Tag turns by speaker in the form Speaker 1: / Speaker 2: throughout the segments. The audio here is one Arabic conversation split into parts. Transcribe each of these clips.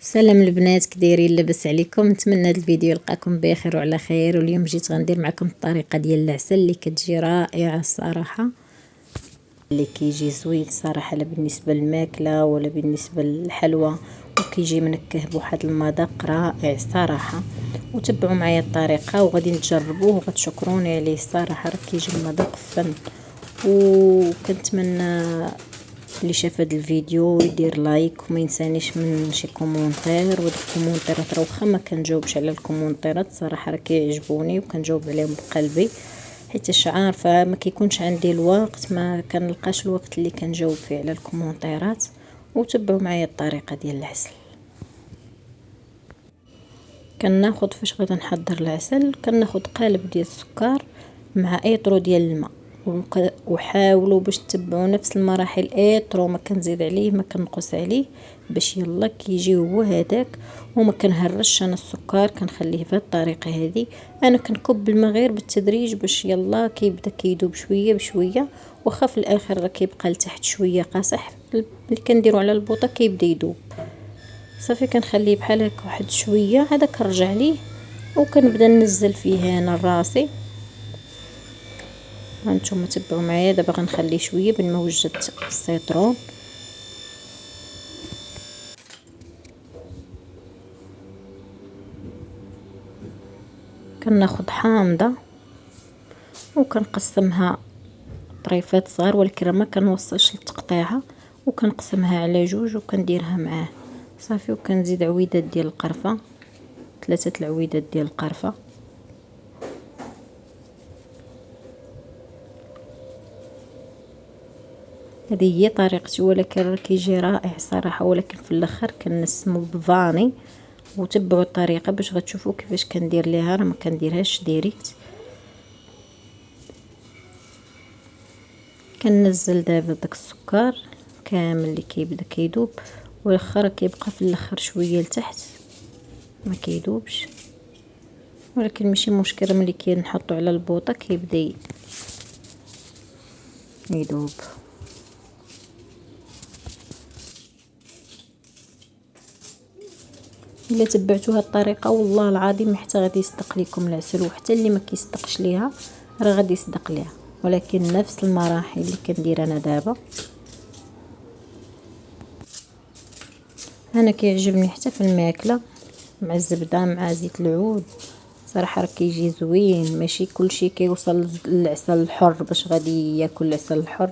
Speaker 1: سلام البنات، كدايرين؟ لاباس عليكم؟ نتمنى هذا الفيديو يلقاكم بخير وعلى خير. واليوم جيت غندير معكم الطريقه ديال العسل اللي كتجي رائعه الصراحه، اللي كيجي زوين الصراحه، لا بالنسبه للماكله ولا بالنسبه للحلوى، وكيجي منكه بواحد المذاق رائع الصراحه. وتبعوا معايا الطريقه وغادي نجربوه وغتشكروني عليه الصراحه، راه كيجي المذاق فن. وكنتمنى اللي شاف هذا الفيديو يدير لايك وما ينسانيش من شي كومونتير. وداك الكومونتيرات راه واخا ما كنجاوبش على الكومونتيرات صراحه راه كيعجبوني وكنجاوب عليهم بقلبي، حيت عارفه ما كيكونش عندي الوقت، ما كنلقاش الوقت اللي كنجاوب فيه على الكومونتيرات. وتبعوا معايا الطريقه ديال العسل. كناخذ فاش غادي نحضر العسل، كناخذ قالب ديال السكر مع ايطرو ديال الماء، وحاولوا باش تتبعوا نفس المراحل. ايطرو ما كنزيد عليه ما كنقص عليه، باش يلا كيجي هو هذاك. وما كنهرش انا السكر، كنخليه بهذه الطريقه هذه. انا كنكب الماء غير بالتدريج باش يلا كيبدا كيذوب شويه بشويه، واخا في الاخر راه كيبقى لتحت شويه قاصح، اللي كنديروا على البوطه كيبدا يذوب. صافي كنخليه بحال هكا واحد شويه، هذا كنرجع ليه وكنبدا ننزل فيه انا راسي. هانتوما تبعوا معايا. دابا غنخليه شويه بين ما وجدت السيترون. كناخذ حامضه وكنقسمها طريفات صغار، ولكن ما كنوصلش للتقطيعه، وكنقسمها على جوج وكنديرها معاه صافي. وكنزيد عويدات ديال القرفه، 3 العويدات ديال القرفه. هذه هي طريقتي، ولكن كيجي رائع صراحه. ولكن في الاخر كنسمو بفاني. وتبعوا الطريقه باش غتشوفوا كيفاش كندير ليها، راه ما كنديرهاش ديريكت. كننزل دابا داك السكر كامل اللي كيبدا كيذوب، والاخر كيبقى في الاخر شويه لتحت ما كيذوبش، ولكن ماشي مشكله. ملي كنحطو على البوطه كيبدا يذوب. الا تبعتوا هاد الطريقه والله العظيم حتى غادي يصدق لكم العسل، وحتى اللي ما كيصدقش ليها راه غادي يصدق ليها. ولكن نفس المراحل اللي كندير انا دابا. انا كيعجبني حتى في الماكله مع الزبده مع زيت العود صراحه، راه كيجي زوين. ماشي كلشي كيوصل للعسل الحر باش غادي ياكل العسل الحر،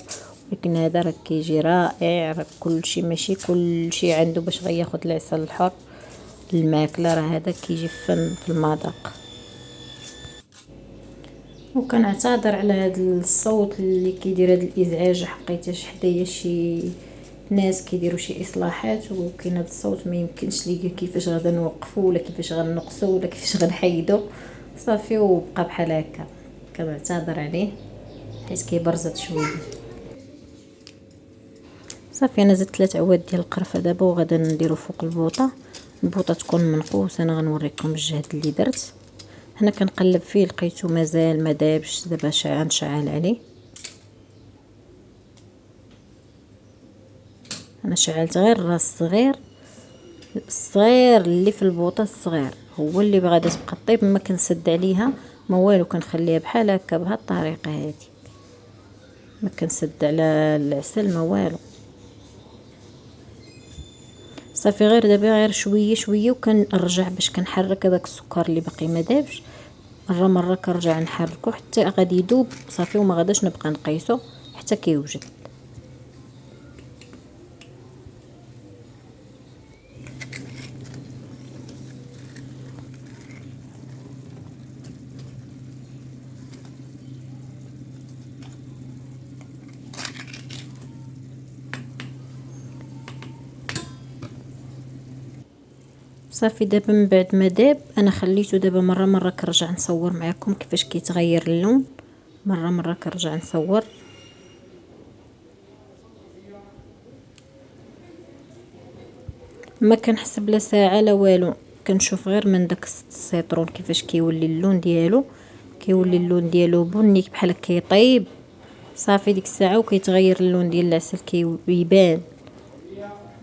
Speaker 1: ولكن هذا راه كيجي رائع. راه كلشي ماشي كلشي عنده باش غياخد العسل الحر الماكله، راه هذا كيجي فن في المذاق. وكنعتذر على هذا الصوت اللي كيدير هذا الازعاج، حقيتاش حدايا شي ناس كيديروا شي اصلاحات، وكاين هذا الصوت ما يمكنش ليا كيفاش غادا نوقفوا ولا كيفاش غنقصوا ولا كيفاش غنحيدوا. صافي وبقى بحال هكا، كنعتذر عليه حيت كيبرزط شويه. صافي انا زدت 3 عواد ديال القرفه دابا، وغادا نديرو فوق البوطه. البوطه تكون منقوسه. انا غنوريكم الجهد اللي درت. هنا كنقلب فيه لقيتو مازال ما دابش، دابا غنشعل عليه. انا شعلت غير الراس الصغير، الصغير اللي في البوطه الصغير هو اللي غادا تبقى طيب. ما كنسد عليها ما والو، كنخليها بحال هكا بهذه الطريقه هذه. ما كنسد على العسل ما والو. صافي غير دابا غير شويه شويه، وكنرجع باش كنحرك هذاك السكر اللي باقي ما دابش. مره كنرجع نحركو حتى غادي يذوب صافي، وما غاداش نبقى نقيسو حتى كيوجد. صافي دابا من بعد ما داب انا خليته دابا مره كنرجع نصور معكم كيفاش كيتغير اللون. مره كنرجع نصور. ما كنحسب لا ساعه لا والو، كنشوف غير من داك السيترون كيفاش كيولي اللون ديالو. كيولي اللون ديالو بني بحال كيطيب. صافي ديك الساعه وكيتغير اللون ديال العسل كيبان.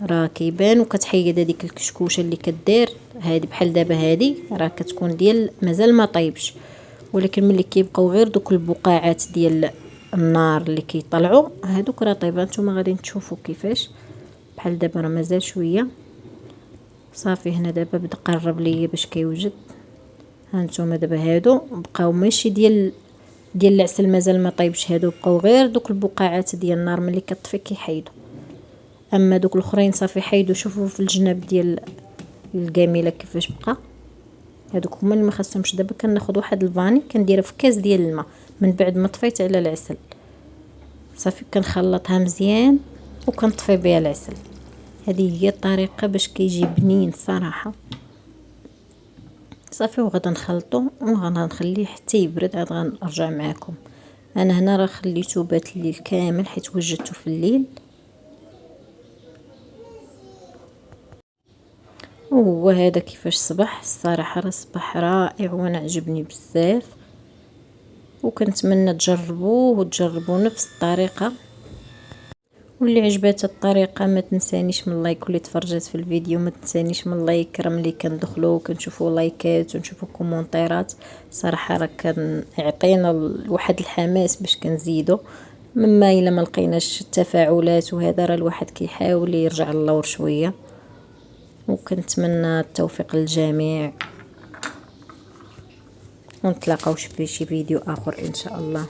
Speaker 1: راه كيبان. وكتحيد هذيك الكشكوشه اللي كدير هادي بحال دابا هادي راه كتكون ديال مازال ما طيبش، ولكن ملي كيبقاو غير دوك البقاعات ديال النار اللي كيطلعوا هادوك راه طيبه. نتوما غادي تشوفوا كيفاش بحال دابا راه مازال شويه. صافي هنا دابا بدا قرب ليا باش كيوجد. هانتوما دابا هادو بقاو ماشي ديال العسل مازال ما طيبش، هادو بقاو غير دوك البقاعات ديال النار ملي كطفي كيحيدوا. اما دوك الاخرين صافي حيدوا. شوفوا في الجناب ديال الكاميله كيفاش بقى. هادوك هما اللي ما خاصهمش. دابا كناخذ واحد الفاني كنديرها في كاس ديال الماء من بعد ما طفيت على العسل. صافي كنخلطها مزيان وكنطفي بها العسل. هذه هي الطريقه باش كيجي بنين صراحه. صافي وغادا نخلطو وغادا نخليه حتى يبرد. عاد غنرجع معكم. انا هنا راه خليته بات الليل كامل حيت وجدته في الليل. وهو هذا كيفاش صبح. الصراحه راه صبح رائع وانا عجبني بزاف، وكنتمنى تجربوه وتجربوا نفس الطريقه. واللي عجباتها الطريقه ما تنسانيش من لايك، واللي تفرجت في الفيديو ما تنسانيش من لايك. راه ملي كندخلوا كنشوفوا لايكات ونشوفوا كومونتيرات صراحه راه كان يعطينا واحد الحماس باش كنزيدوا. مما الا ما لقيناش التفاعلات وهذا راه الواحد كيحاول يرجع للور شويه. وكنتمنى التوفيق للجميع، ونتلاقاوش في شي فيديو اخر ان شاء الله.